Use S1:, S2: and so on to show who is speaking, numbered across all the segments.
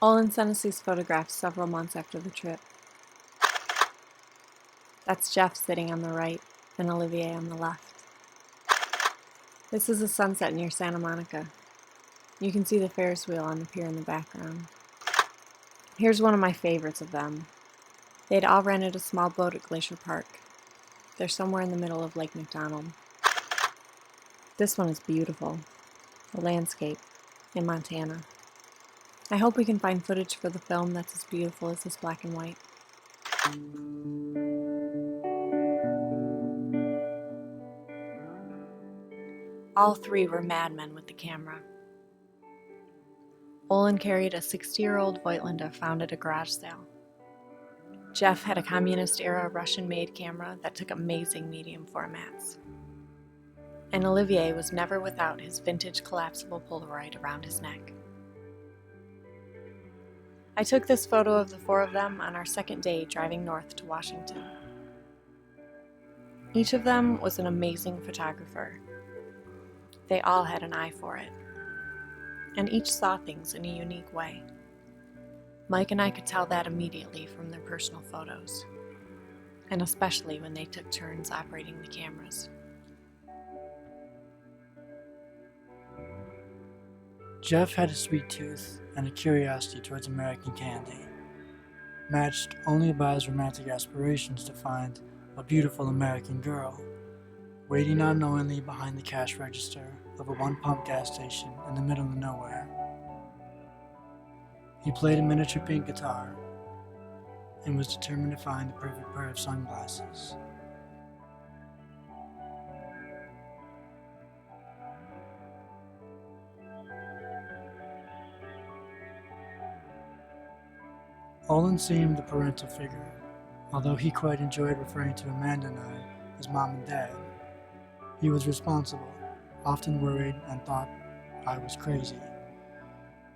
S1: Olan sent us these photographs several months after the trip. That's Jeff sitting on the right and Olivier on the left. This is a sunset near Santa Monica. You can see the Ferris wheel on the pier in the background. Here's one of my favorites of them. They'd all rented a small boat at Glacier Park. They're somewhere in the middle of Lake McDonald. This one is beautiful. A landscape in Montana. I hope we can find footage for the film that's as beautiful as this black and white. All three were madmen with the camera. Olan carried a 60-year-old Voigtlander found at a garage sale. Jeff had a communist-era Russian-made camera that took amazing medium formats. And Olivier was never without his vintage collapsible Polaroid around his neck. I took this photo of the four of them on our second day driving north to Washington. Each of them was an amazing photographer. They all had an eye for it, and each saw things in a unique way. Mike and I could tell that immediately from their personal photos, and especially when they took turns operating the cameras.
S2: Jeff had a sweet tooth and a curiosity towards American candy, matched only by his romantic aspirations to find a beautiful American girl, waiting unknowingly behind the cash register of a one-pump gas station in the middle of nowhere. He played a miniature pink guitar and was determined to find the perfect pair of sunglasses. Olan seemed the parental figure, although he quite enjoyed referring to Amanda and I as Mom and Dad. He was responsible, often worried and thought I was crazy.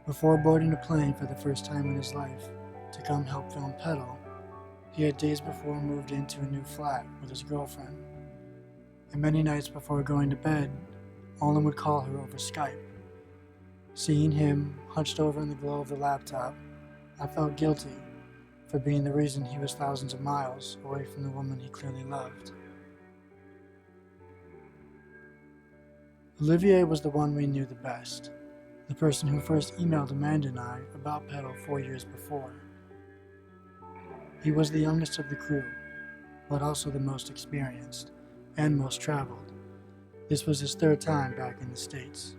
S2: Before boarding a plane for the first time in his life to come help film Pedal, he had days before moved into a new flat with his girlfriend. And many nights before going to bed, Olan would call her over Skype. Seeing him hunched over in the glow of the laptop, I felt guilty for being the reason he was thousands of miles away from the woman he clearly loved. Olivier was the one we knew the best, the person who first emailed Amanda and I about Pedal 4 years before. He was the youngest of the crew, but also the most experienced and most traveled. This was his third time back in the States.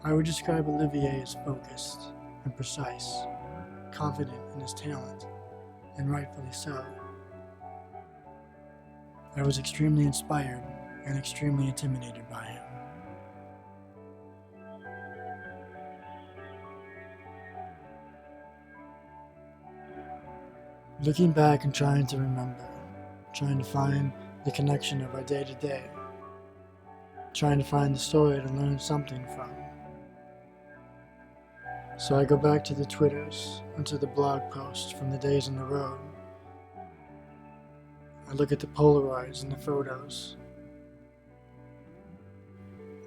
S2: I would describe Olivier as focused and precise, confident in his talent, and rightfully so. I was extremely inspired and extremely intimidated by him. Looking back and trying to remember, trying to find the connection of our day-to-day, trying to find the story to learn something from. So I go back to the Twitters and to the blog posts from the days on the road. I look at the Polaroids and the photos.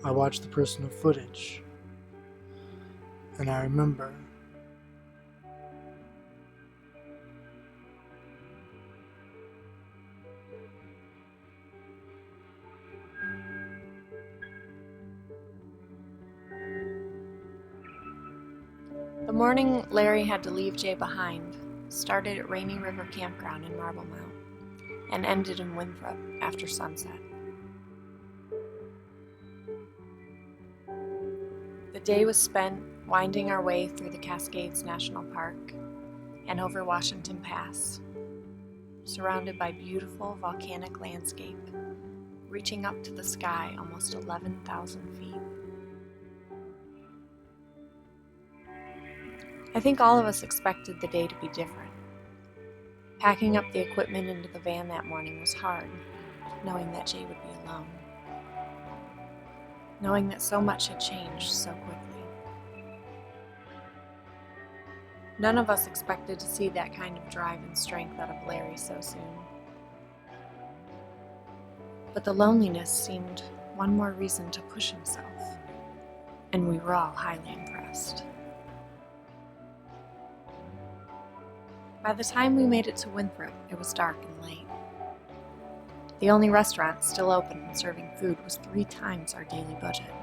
S2: I watch the personal footage, and I remember.
S1: The morning Larry had to leave Jay behind started at Rainy River Campground in Marble Mount and ended in Winthrop after sunset. The day was spent winding our way through the Cascades National Park and over Washington Pass, surrounded by beautiful volcanic landscape, reaching up to the sky almost 11,000 feet. I think all of us expected the day to be different. Packing up the equipment into the van that morning was hard, knowing that Jay would be alone. Knowing that so much had changed so quickly. None of us expected to see that kind of drive and strength out of Larry so soon. But the loneliness seemed one more reason to push himself, and we were all highly impressed. fast. By the time we made it to Winthrop, it was dark and late. The only restaurant still open and serving food was 3 times our daily budget.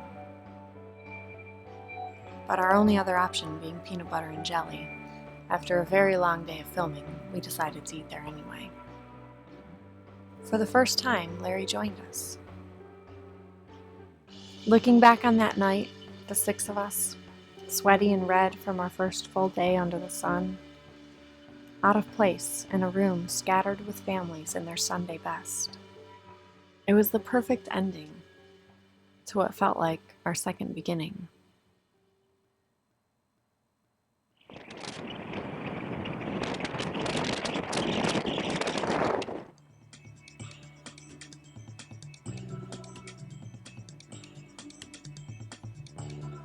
S1: But our only other option being peanut butter and jelly, after a very long day of filming, we decided to eat there anyway. For the first time, Larry joined us. Looking back on that night, the 6 of us, sweaty and red from our first full day under the sun, out of place in a room scattered with families in their Sunday best. It was the perfect ending to what felt like our second beginning.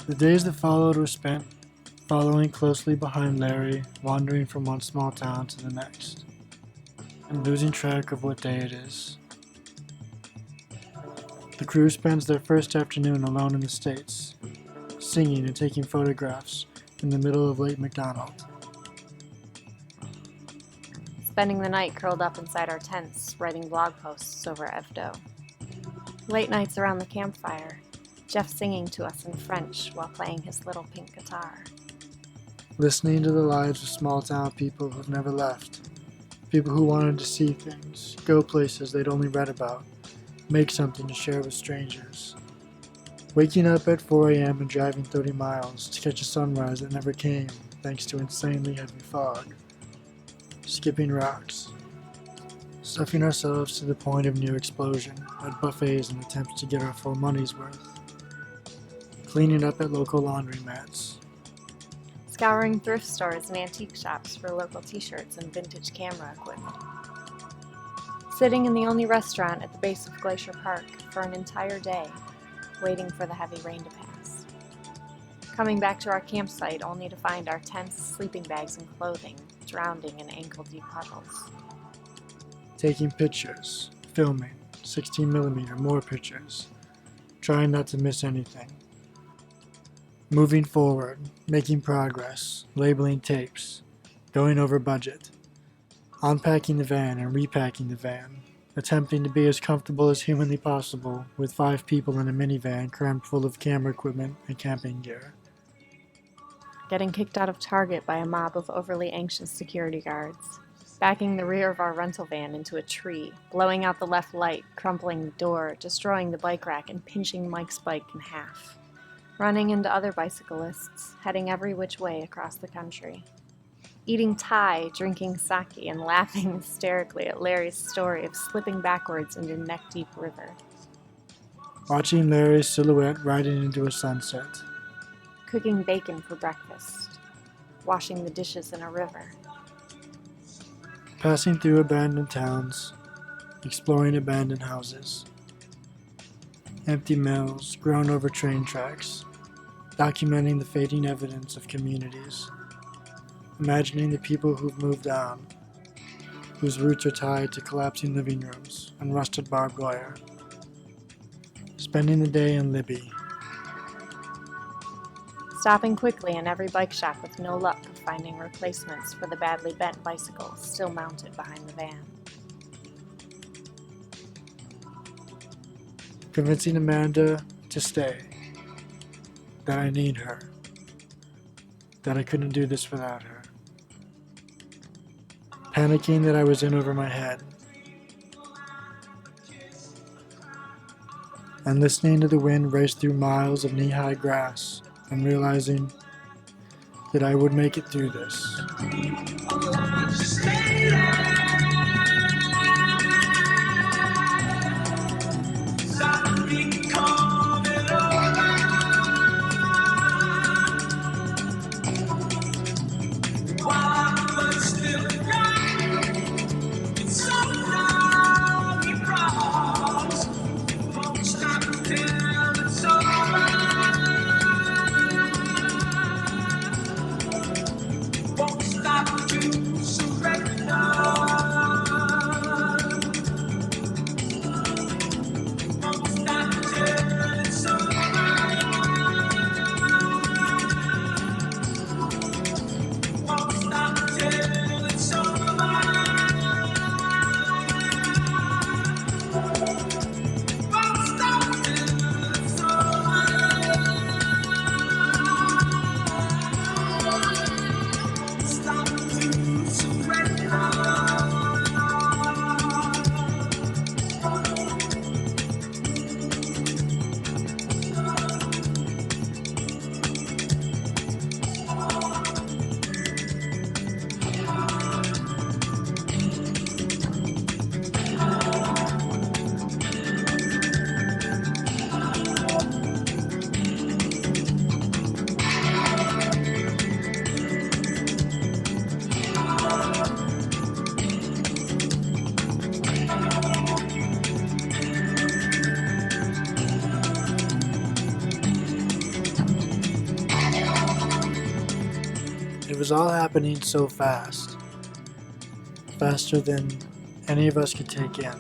S2: The days that followed were spent following closely behind Larry, wandering from one small town to the next, and losing track of what day it is. The crew spends their first afternoon alone in the States, singing and taking photographs in the middle of Lake McDonald.
S1: Spending the night curled up inside our tents, writing blog posts over Evdo. Late nights around the campfire, Jeff singing to us in French while playing his little pink guitar.
S2: Listening to the lives of small-town people who've never left. People who wanted to see things, go places they'd only read about, make something to share with strangers. Waking up at 4 a.m. and driving 30 miles to catch a sunrise that never came thanks to insanely heavy fog. Skipping rocks. Stuffing ourselves to the point of near explosion at buffets in attempts to get our full money's worth. Cleaning up at local laundromats.
S1: Scouring thrift stores and antique shops for local t-shirts and vintage camera equipment. Sitting in the only restaurant at the base of Glacier Park for an entire day, waiting for the heavy rain to pass. Coming back to our campsite only to find our tents, sleeping bags, and clothing drowning in ankle-deep puddles.
S2: Taking pictures, filming, 16mm, more pictures, trying not to miss anything. Moving forward, making progress, labeling tapes, going over budget, unpacking the van and repacking the van, attempting to be as comfortable as humanly possible with 5 people in a minivan crammed full of camera equipment and camping gear.
S1: Getting kicked out of Target by a mob of overly anxious security guards. Backing the rear of our rental van into a tree, blowing out the left light, crumpling the door, destroying the bike rack, and pinching Mike's bike in half. Running into other bicyclists, heading every which way across the country. Eating Thai, drinking sake, and laughing hysterically at Larry's story of slipping backwards into neck-deep river.
S2: Watching Larry's silhouette riding into a sunset.
S1: Cooking bacon for breakfast. Washing the dishes in a river.
S2: Passing through abandoned towns, exploring abandoned houses. Empty mills, grown over train tracks, documenting the fading evidence of communities. Imagining the people who've moved on, whose roots are tied to collapsing living rooms and rusted barbed wire. Spending the day in Libby.
S1: Stopping quickly in every bike shop with no luck of finding replacements for the badly bent bicycles still mounted behind the van.
S2: Convincing Amanda to stay. That I need her. That I couldn't do this without her. Panicking that I was in over my head. And listening to the wind race through miles of knee-high grass and realizing that I would make it through this.
S3: Won't stop to surrender.
S2: was all happening so fast, faster than any of us could take in.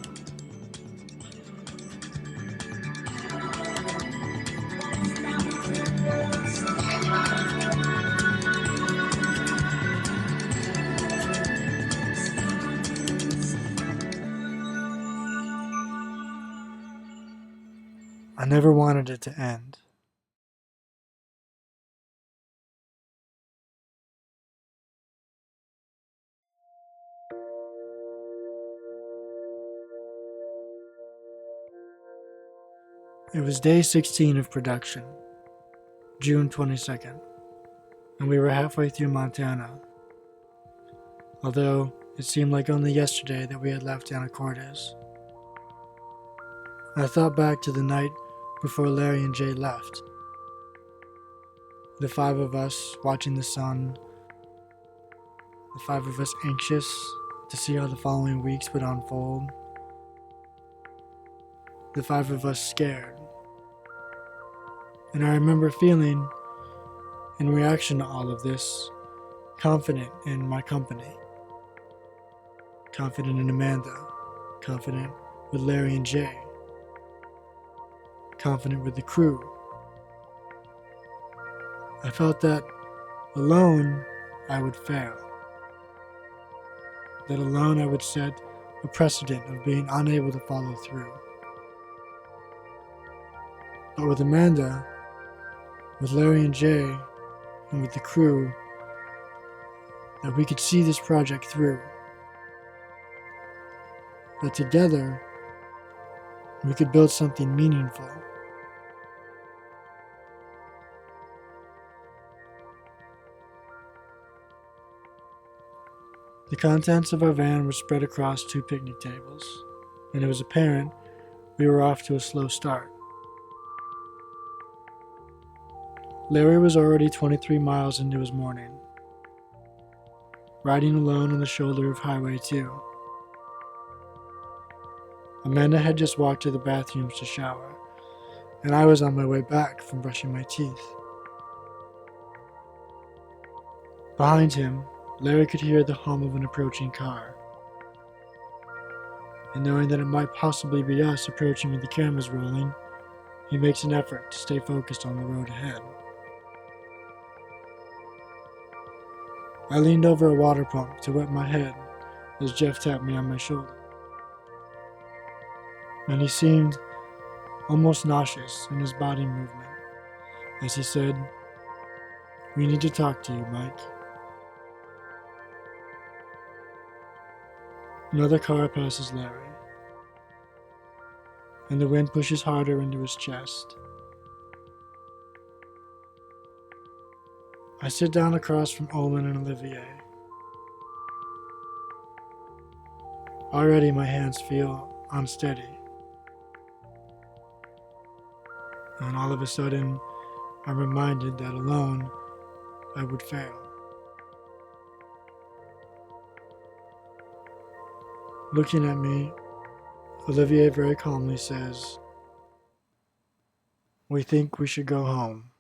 S2: I never wanted it to end. It was day 16 of production, June 22nd, and we were halfway through Montana, although it seemed like only yesterday that we had left Anacortes. I thought back to the night before Larry and Jay left. The five of us watching the sun, the five of us anxious to see how the following weeks would unfold, the five of us scared. And I remember feeling, in reaction to all of this, confident in my company. Confident in Amanda. Confident with Larry and Jay. Confident with the crew. I felt that alone I would fail. That alone I would set a precedent of being unable to follow through. But with Amanda, with Larry and Jay, and with the crew, that we could see this project through. That together, we could build something meaningful. The contents of our van were spread across 2 picnic tables, and it was apparent we were off to a slow start. Larry was already 23 miles into his morning, riding alone on the shoulder of Highway 2. Amanda had just walked to the bathrooms to shower, and I was on my way back from brushing my teeth. Behind him, Larry could hear the hum of an approaching car, and knowing that it might possibly be us approaching with the cameras rolling, he makes an effort to stay focused on the road ahead. I leaned over a water pump to wet my head as Jeff tapped me on my shoulder, and he seemed almost nauseous in his body movement as he said, "We need to talk to you, Mike." Another car passes Larry, and the wind pushes harder into his chest. I sit down across from Olan and Olivier. Already my hands feel unsteady, and all of a sudden I'm reminded that alone I would fail. Looking at me, Olivier very calmly says, "We think we should go home."